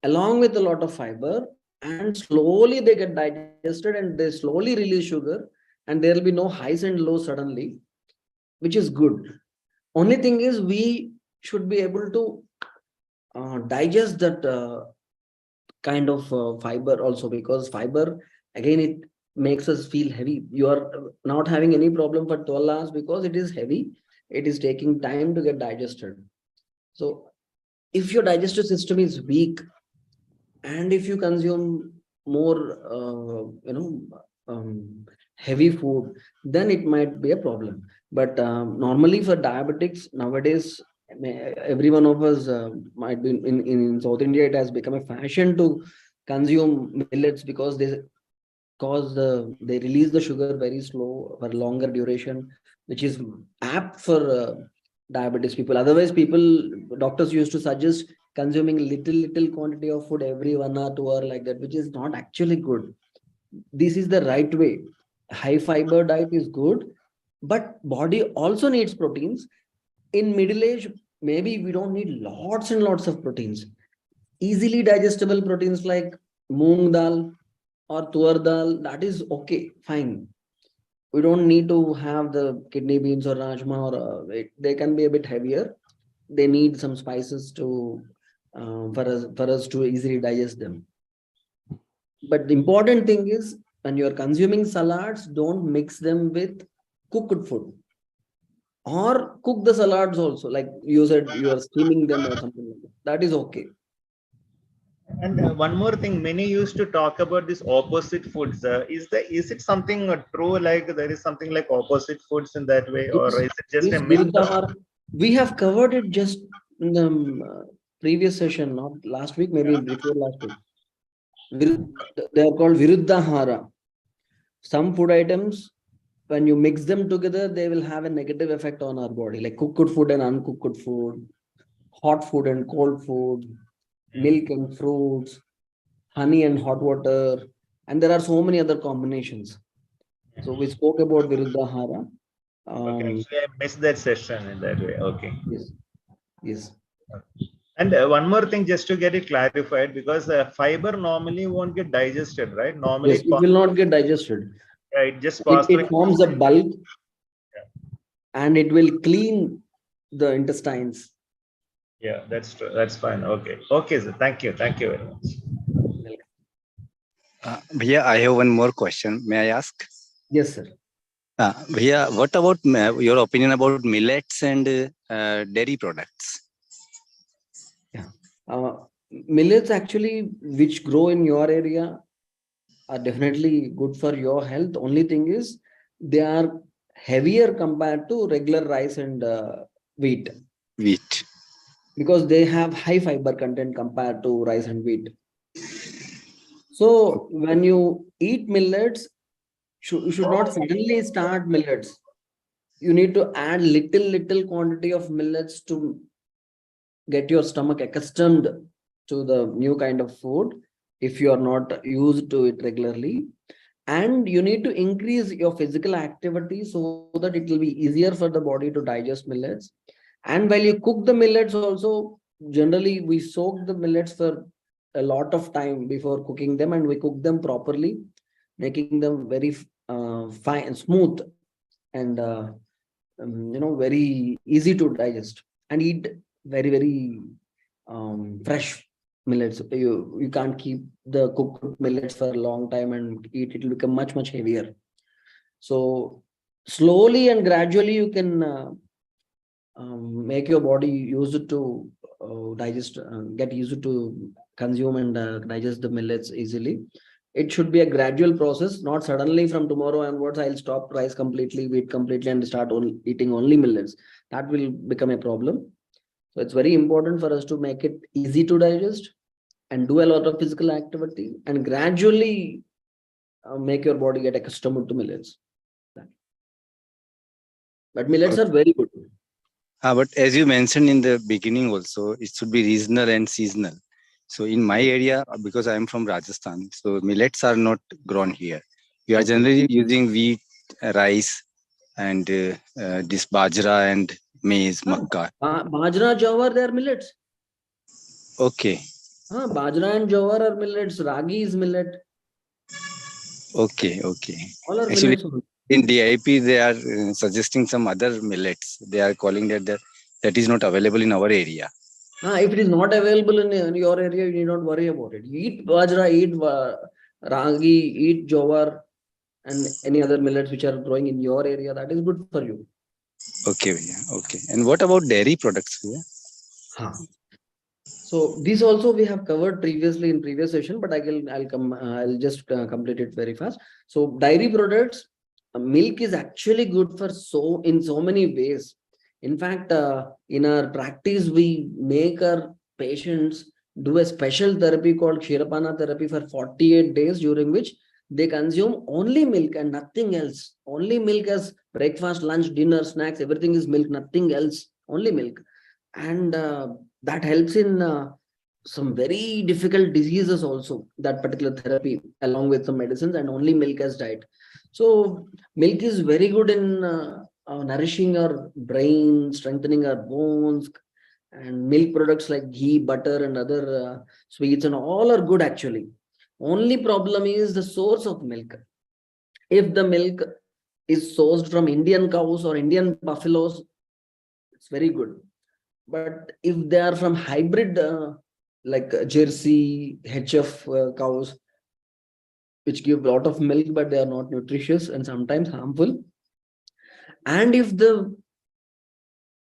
along with a lot of fiber, and slowly they get digested and they slowly release sugar, and there will be no highs and lows suddenly, which is good. Only thing is we should be able to digest that kind of fiber also, because fiber again it makes us feel heavy. You are not having any problem for 12 hours because it is heavy, it is taking time to get digested. So if your digestive system is weak and if you consume more heavy food, then it might be a problem. But normally for diabetics nowadays, every one of us might be in South India, it has become a fashion to consume millets because they release the sugar very slow for longer duration, which is apt for diabetes people. Otherwise people, doctors used to suggest consuming little quantity of food every 1 or 2 hour like that, which is not actually good. This is the right way. High fiber diet is good, but body also needs proteins. In middle age, maybe we don't need lots and lots of proteins. Easily digestible proteins like moong dal or tur dal, that is okay, fine. We don't need to have the kidney beans or rajma, or they can be a bit heavier. They need some spices to for us to easily digest them. But the important thing is, when you're consuming salads, don't mix them with cooked food, or cook the salads also, like you said you are steaming them or something like that. That is okay. And one more thing, many used to talk about this opposite foods. Is it something true? Like there is something like opposite foods in that way, or Yes, is it just a yes, myth? Viruddhahara. We have covered it just in the previous session, not last week, maybe before last week. They are called Viruddhahara. Some food items, when you mix them together, they will have a negative effect on our body, like cooked food and uncooked food, hot food and cold food, milk and fruits, honey and hot water, and there are so many other combinations. So we spoke about Viruddhahara. Okay, actually, I missed that session in that way. Okay. Yes. Yes. And one more thing, just to get it clarified, because fiber normally won't get digested, right? Normally, Yes, it will not get digested. it just passes It through. forms a bulk and it will clean the intestines. Yeah, that's true. That's fine. Okay. Okay, sir. Thank you. Thank you very much. Bhaiya, I have one more question. May I ask? Yes, sir. Bhaiya, what about your opinion about millets and dairy products? Millets actually, which grow in your area, are definitely good for your health. Only thing is, they are heavier compared to regular rice and wheat. Wheat. Because they have high fiber content compared to rice and wheat. So when you eat millets, you should not suddenly start millets. You need to add little quantity of millets to get your stomach accustomed to the new kind of food if you are not used to it regularly. And you need to increase your physical activity so that it will be easier for the body to digest millets. And while you cook the millets also, generally we soak the millets for a lot of time before cooking them, and we cook them properly, making them very fine, smooth, and very easy to digest and eat. Very fresh millets. You can't keep the cooked millets for a long time and eat. It will become much heavier. So slowly and gradually you can make your body used to digest, get used to consume and digest the millets easily. It should be a gradual process, not suddenly from tomorrow onwards I'll stop rice completely, wheat completely, and start eating only millets. That will become a problem. So it's very important for us to make it easy to digest and do a lot of physical activity and gradually make your body get accustomed to millets. But millets are very good. But as you mentioned in the beginning also, it should be regional and seasonal. So in my area, because I am from Rajasthan, so millets are not grown here. We are generally using wheat, rice, and this bajra and maize, makka. Bajra, jawar, they are millets. Okay. Bajra and jawar are millets. Ragi is millet. Okay. All are Actually, millets. in DIP, they are suggesting some other millets. They are calling that is not available in our area. If it is not available in your area, you need not worry about it. Eat bajra, eat ragi, eat jawar, and any other millets which are growing in your area. That is good for you. Okay. And what about dairy products? So this also we have covered previously in previous session, but I'll just complete it very fast. So dairy products, milk is actually good for in so many ways. In fact, in our practice, we make our patients do a special therapy called Kshirapana therapy for 48 days, during which they consume only milk and nothing else. Only milk as breakfast, lunch, dinner, snacks, everything is milk, nothing else, only milk. And that helps in some very difficult diseases also, that particular therapy, along with some medicines, and only milk as diet. So milk is very good in nourishing our brain, strengthening our bones, and milk products like ghee, butter, and other sweets and all are good actually. Only problem is the source of milk. If the milk is sourced from Indian cows or Indian buffaloes, it's very good. But if they are from hybrid like Jersey, HF cows, which give a lot of milk but they are not nutritious and sometimes harmful, and if the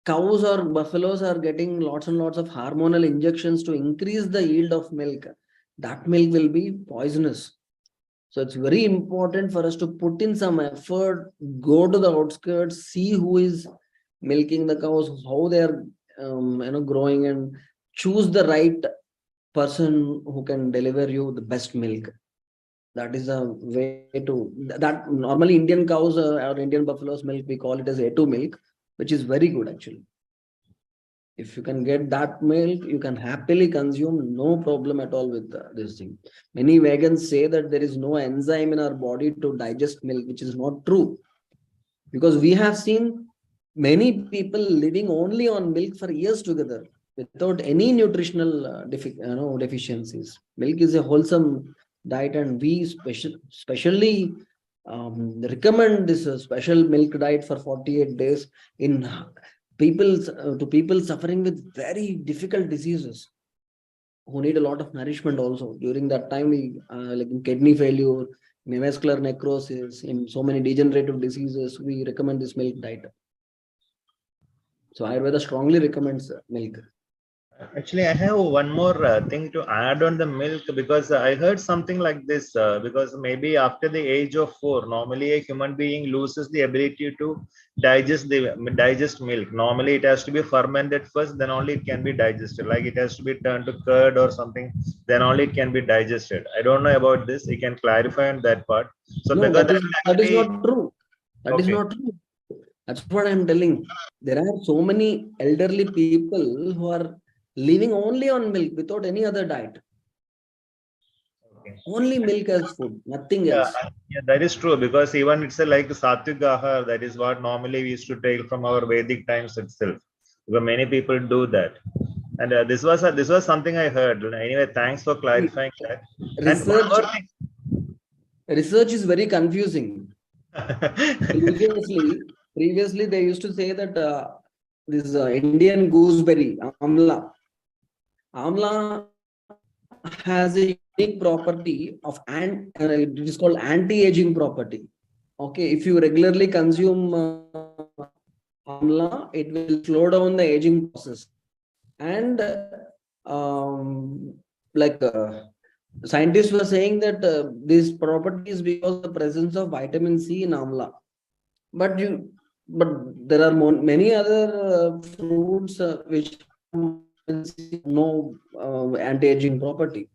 cows or buffaloes are getting lots and lots of hormonal injections to increase the yield of milk, that milk will be poisonous. So it's very important for us to put in some effort, go to the outskirts, see who is milking the cows, how they are growing, and choose the right person who can deliver you the best milk. That is a way to that. Normally Indian cows or Indian buffaloes milk, we call it as A2 milk, which is very good actually. If you can get that milk, you can happily consume, no problem at all with this thing. Many vegans say that there is no enzyme in our body to digest milk, which is not true. Because we have seen many people living only on milk for years together without any nutritional deficiencies. Milk is a wholesome diet, and we specially recommend this special milk diet for 48 days in to people suffering with very difficult diseases who need a lot of nourishment also. During that time, we like in kidney failure, vascular necrosis, in so many degenerative diseases, we recommend this milk diet. So Ayurveda strongly recommends milk. Actually, I have one more thing to add on the milk, because I heard something like this, because maybe after the age of 4, normally a human being loses the ability to digest milk. Normally it has to be fermented first, then only it can be digested. Like it has to be turned to curd or something, then only it can be digested. I don't know about this. You can clarify on that part. So No, because that is not true. That is Okay. not true. That's what I'm telling. There are so many elderly people who are living only on milk without any other diet. Okay. Only milk as food, nothing Yeah, else. yeah, that is true, because even it's a like Sattvic Ahar, that is what normally we used to take from our Vedic times itself. Because many people do that, and this was something I heard. Anyway, thanks for clarifying that. And one Research, more thing. research is very confusing. Previously, they used to say that this Indian gooseberry, amla has a unique property of it is called anti-aging property. Okay, if you regularly consume amla, it will slow down the aging process. And like scientists were saying that this property is because of the presence of vitamin C in amla. But there are many other fruits which have no anti-aging property.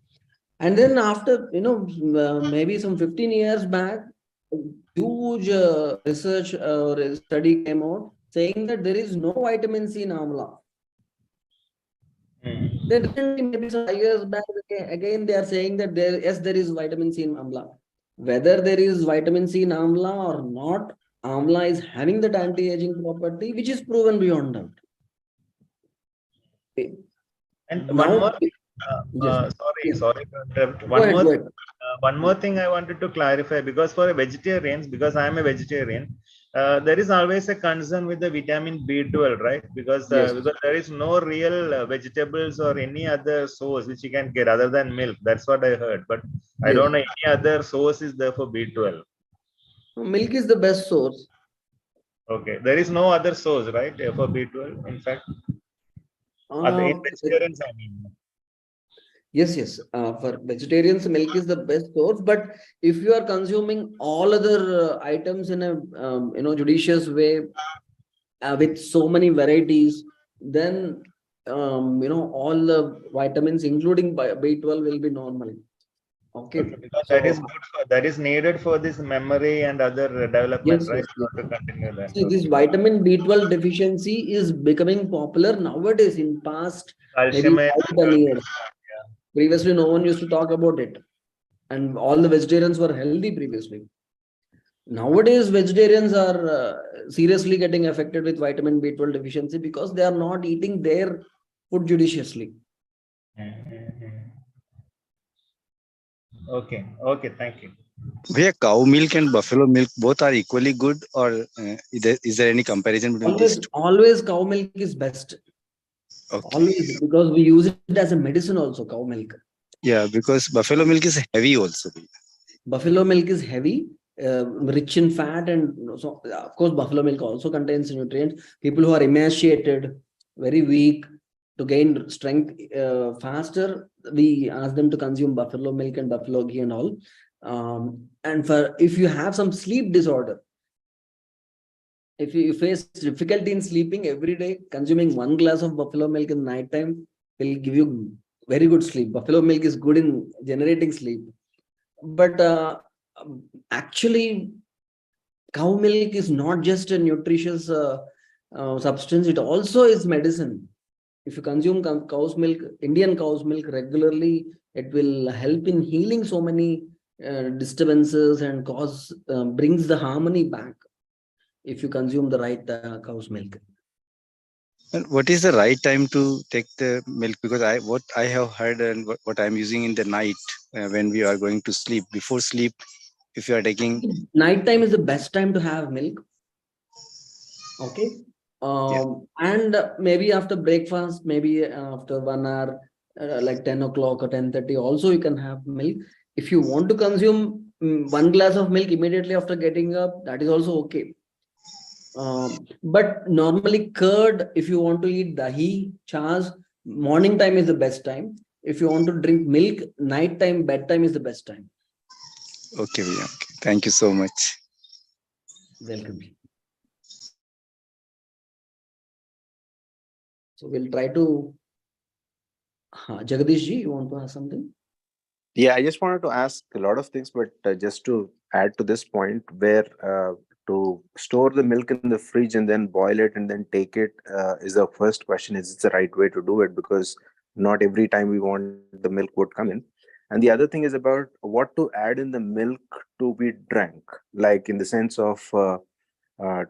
And then after, maybe some 15 years back, a huge research or study came out saying that there is no vitamin C in amla. Then recently, maybe some 5 years back, again they are saying that there is vitamin C in amla. Whether there is vitamin C in amla or not, amla is having that anti-aging property, which is proven beyond doubt. And Now, one more. yes. Sorry to interrupt. Go ahead. One more thing I wanted to clarify, because for vegetarians, because I am a vegetarian, there is always a concern with the vitamin B12, right? Because because there is no real vegetables or any other source which you can get other than milk. That's what I heard, but I don't know any other source is there for B12. Milk is the best source. Okay, there is no other source, right, for B12. In fact, in vegetarians, I mean. Yes. For vegetarians, milk is the best source. But if you are consuming all other items in a judicious way with so many varieties, then all the vitamins, including B12, will be normal. Okay, because that is good that is needed for this memory and other development, right? To continue that. See, this vitamin B12 deficiency is becoming popular nowadays. In past maybe 5-10 years, previously no one used to talk about it, and all the vegetarians were healthy previously. Nowadays, vegetarians are seriously getting affected with vitamin B12 deficiency because they are not eating their food judiciously. Okay, thank you. Where cow milk and buffalo milk both are equally good, or is there any comparison between these two? Always cow milk is best. Okay. Always, because we use it as a medicine also, cow milk. Yeah, because buffalo milk is heavy also. Buffalo milk is heavy, rich in fat, and so of course buffalo milk also contains nutrients. People who are emaciated, very weak, to gain strength faster, we ask them to consume buffalo milk and buffalo ghee and all. And if you have some sleep disorder, if you face difficulty in sleeping every day, consuming 1 glass of buffalo milk in the night time will give you very good sleep. Buffalo milk is good in generating sleep. But actually, cow milk is not just a nutritious substance, it also is medicine. If you consume cow's milk, Indian cow's milk regularly, it will help in healing so many disturbances and brings the harmony back if you consume the right cow's milk. And what is the right time to take the milk? Because what I have heard and what I'm using in the night when we are going to sleep, before sleep, if you are taking. Nighttime is the best time to have milk. Okay. And maybe after breakfast, maybe after 1 hour, like 10 o'clock or 10:30, also you can have milk. If you want to consume 1 glass of milk immediately after getting up, that is also okay. But normally curd, if you want to eat dahi, chas, morning time is the best time. If you want to drink milk, night time, bedtime is the best time. Okay, okay. Thank you so much. Welcome. So we'll try to. Jagadish ji, you want to ask something? Yeah, I just wanted to ask a lot of things, but just to add to this point, where to store the milk in the fridge and then boil it and then take it is the first question. Is it the right way to do it? Because not every time we want the milk would come in. And the other thing is about what to add in the milk to be drank, like in the sense of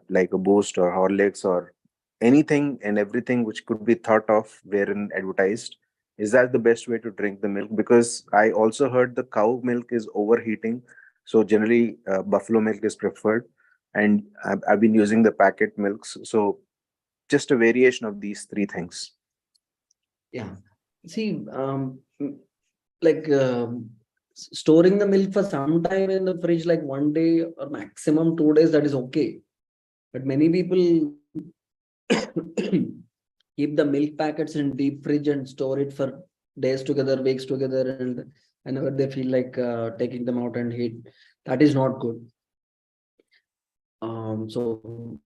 like a Boost or Horlicks or anything and everything which could be thought of wherein advertised. Is that the best way to drink the milk? Because I also heard the cow milk is overheating. So generally buffalo milk is preferred. And I've been using the packet milks. So just a variation of these three things. Yeah. See, like storing the milk for some time in the fridge, like 1 day or maximum 2 days, that is okay. But many people keep the milk packets in deep fridge and store it for days together, weeks together, and whenever they feel like taking them out and heat, that is not good. So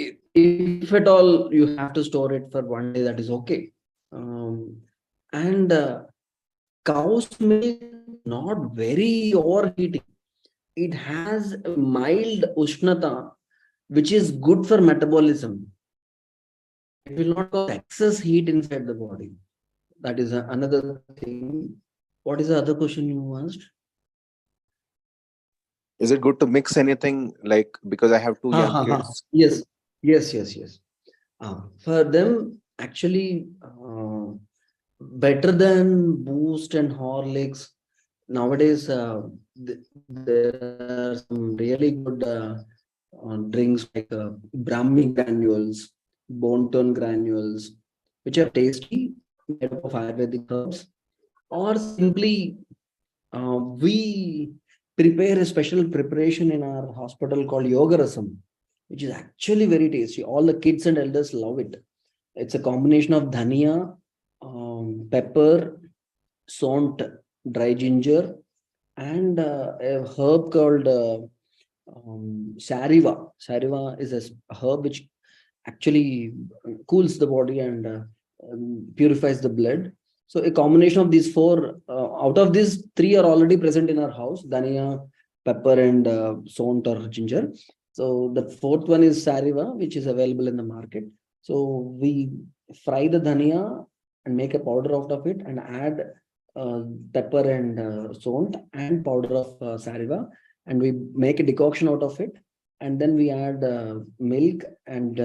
if at all you have to store it for 1 day, that is okay. And cow's milk not very overheating. It has a mild ushnata, which is good for metabolism. It will not cause excess heat inside the body. That is another thing. What is the other question you asked? Is it good to mix anything? Like, because I have two young kids. Yes. For them, actually, better than Boost and Horlicks. Nowadays, there are some really good drinks like Brahmi granules, bone-tone granules, which are tasty, made up of Ayurvedic herbs, or simply we prepare a special preparation in our hospital called Yoga Rasam, which is actually very tasty. All the kids and elders love it. It's a combination of dhania, pepper, sont, dry ginger, and a herb called sariva. Sariva is a herb which actually cools the body and purifies the blood. So a combination of these four, out of these three are already present in our house: dhania, pepper, and sont or ginger. So the fourth one is sariva, which is available in the market. So we fry the dhania and make a powder out of it and add pepper and sont and powder of sariva, and we make a decoction out of it, and then we add milk and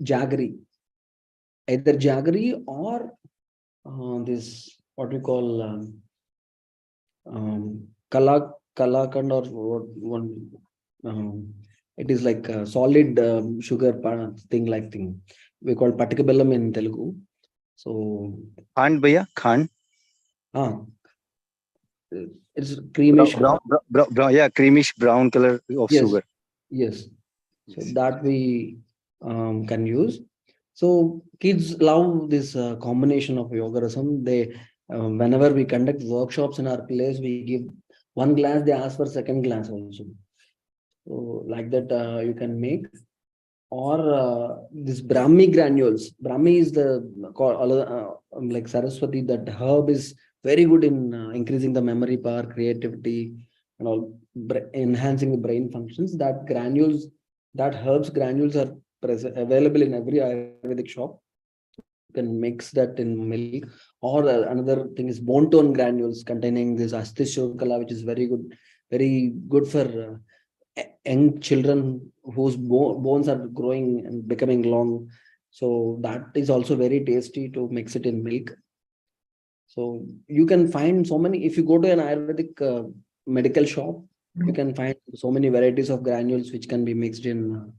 jaggery, either jaggery or this what we call kalakand or one. It is like a solid sugar thing. We call patikabellam in Telugu. So Khan, bhaiya, Khan. It's creamish. Yeah, creamish brown color of sugar. Yes. So that we can use. So kids love this combination of yoga rasam. They whenever we conduct workshops in our place, we give 1 glass. They ask for second glass also. So like that you can make. Or this Brahmi granules. Brahmi is the like Saraswati. That herb is very good in increasing the memory power, creativity, and all, enhancing the brain functions. That herbs granules are available in every Ayurvedic shop. You can mix that in milk. Or another thing is bone tone granules containing this AICTE-SIP, which is very good for young children whose bones are growing and becoming long. So that is also very tasty to mix it in milk. So you can find so many, if you go to an Ayurvedic medical shop, you can find so many varieties of granules which can be mixed in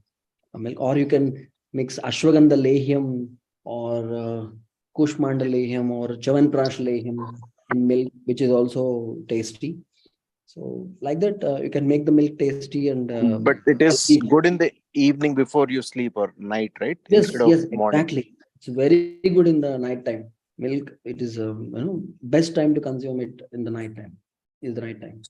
milk, or you can mix ashwagandha lehyam or kushmanda lehyam or chavanprash lehyam in milk, which is also tasty. So like that, you can make the milk tasty and But it is healthy. good in the evening before you sleep or night, right? Yes, Instead of yes, morning. exactly. It's very good in the night time. Milk, it is best time to consume it in the night time. Is the right time.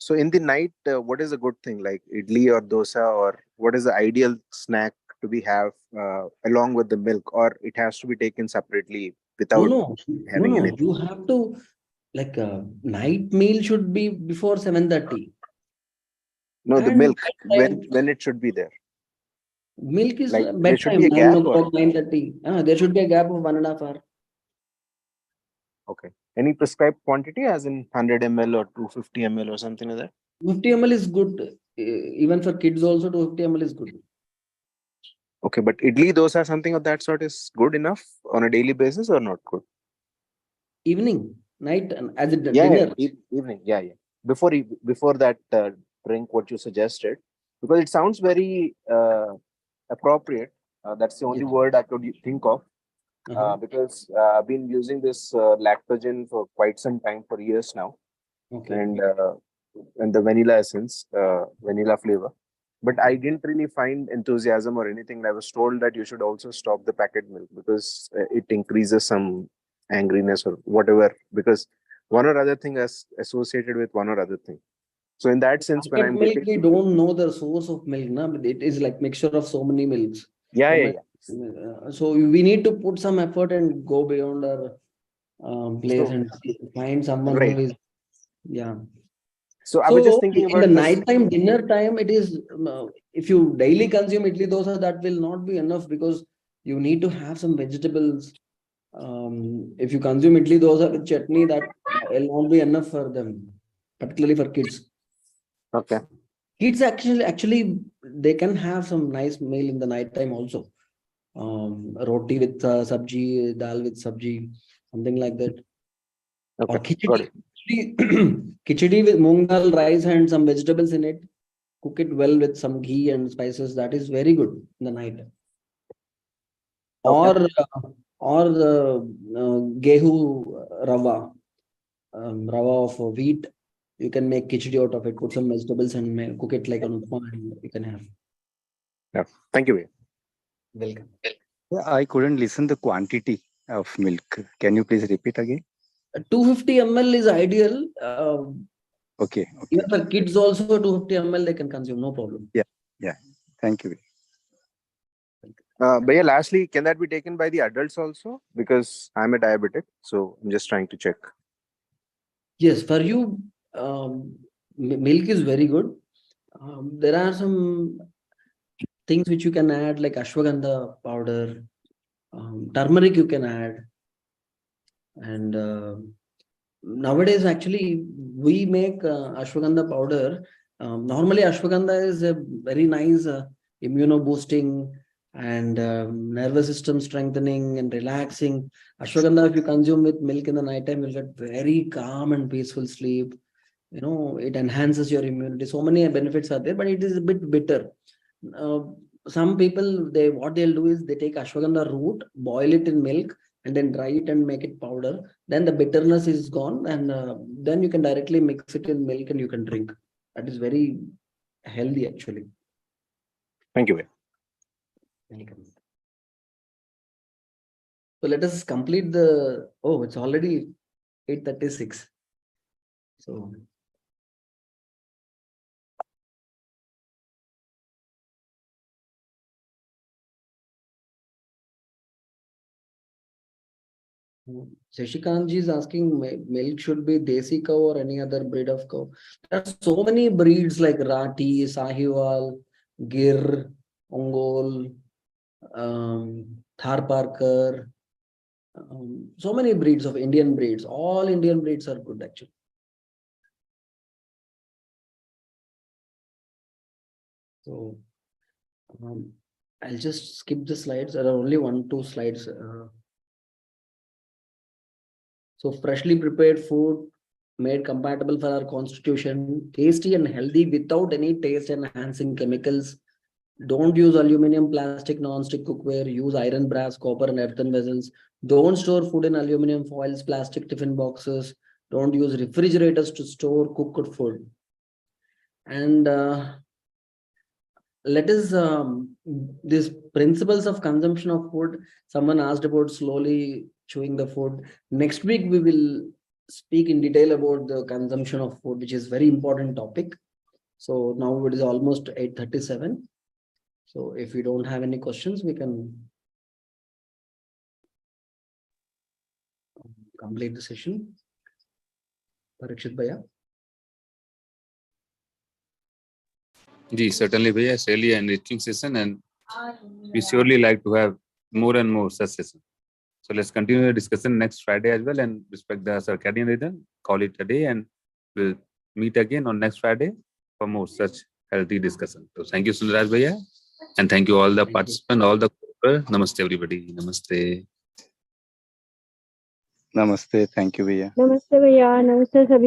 So in the night, what is a good thing like idli or dosa, or what is the ideal snack to be have along with the milk, or it has to be taken separately without No. having anything? You have to, like, night meal should be before 7:30. No, the And milk bedtime, when it should be there. milk is Like there should bedtime, be a 9 gap, or o'clock, 9:30. There should be a gap of 1.5 hours. okay, any prescribed quantity, as in 100 ml or 250 ml or something like that? 50 ml is good. Even for kids also, 250 ml is good. Okay, but idli, dosa, something of that sort is good enough on a daily basis or not good? Evening, night, and as a Yeah, dinner. evening. Yeah. Before that drink, what you suggested, because it sounds very appropriate. That's the only Yes. word I could think of. Uh-huh. Because I've been using this lactogen for quite some time, for years now, Okay. and the vanilla essence, vanilla flavor. But I didn't really find enthusiasm or anything. I was told that you should also stop the packet milk because it increases some angriness or whatever, because one or other thing is associated with one or other thing. So in that sense, when Packet I'm milk, getting, we don't know the source of milk, na? But it is like mixture of so many milks. yeah, So yeah, yeah. so we need to put some effort and go beyond our place So and find someone who right. is, yeah. So I was just So thinking in the about this. nighttime dinner time, it is if you daily consume idli dosa, that will not be enough because you need to have some vegetables. If you consume idli dosa with chutney, that will not be enough for them, particularly for kids. Okay. Kids actually they can have some nice meal in the night time also. Roti with sabji, dal with sabji, something like that. Or Okay. Got it. khichdi with moong dal, rice and some vegetables in it. Cook it well with some ghee and spices. That is very good in the night. Okay. Or the gehu rava, rava of wheat. You can make khichdi out of it. Put some vegetables and cook it like an upma, and you can have. Yeah. Thank you. Welcome. Yeah, I couldn't listen the quantity of milk. Can you please repeat again? 250 ml is ideal. Okay. Even for kids also, 250 ml they can consume, no problem. Yeah. Thank you. But yeah, lastly, can that be taken by the adults also? Because I'm a diabetic, so I'm just trying to check. Yes, for you, milk is very good. There are some things which you can add, like ashwagandha powder, turmeric you can add. And nowadays, actually, we make ashwagandha powder. Normally, ashwagandha is a very nice immuno-boosting and nervous system strengthening and relaxing. Ashwagandha, if you consume with milk in the nighttime, you'll get very calm and peaceful sleep. It enhances your immunity. So many benefits are there, but it is a bit bitter. Some people, what they'll do is they take ashwagandha root, boil it in milk, and then dry it and make it powder. Then the bitterness is gone, and then you can directly mix it in milk and you can drink. That is very healthy, actually. Thank you. Welcome. So let us complete the. Oh, it's already 8:36. So. Shashikant ji is asking, milk should be Desi cow or any other breed of cow. There are so many breeds like Rati, Sahiwal, Gir, Ongol, Thar Parker, So many breeds of Indian breeds. All Indian breeds are good actually. So I'll just skip the slides. There are only 1-2 slides. So freshly prepared food made compatible for our constitution, tasty and healthy without any taste enhancing chemicals. Don't use aluminum, plastic, non-stick cookware. Use iron, brass, copper, and earthen vessels. Don't store food in aluminum foils, plastic tiffin boxes. Don't use refrigerators to store cooked food. And let us these principles of consumption of food. Someone asked about slowly chewing the food. Next week we will speak in detail about the consumption of food, which is very important topic. So now it is almost 8:37. So if you don't have any questions, we can complete the session. Parikshit Bhaiya. Ji, certainly, Bhaiya. It's really an enriching session, and we surely like to have more and more such sessions. So let's continue the discussion next Friday as well, and respect the circadian rhythm. Call it a day, and we'll meet again on next Friday for more such healthy discussion. So thank you, Sundaraj Bhaiya, and thank you all the participants, all the namaste everybody. Namaste. Namaste. Thank you, Bhaiya. Namaste, Bhaiya. Namaste, Sabhi.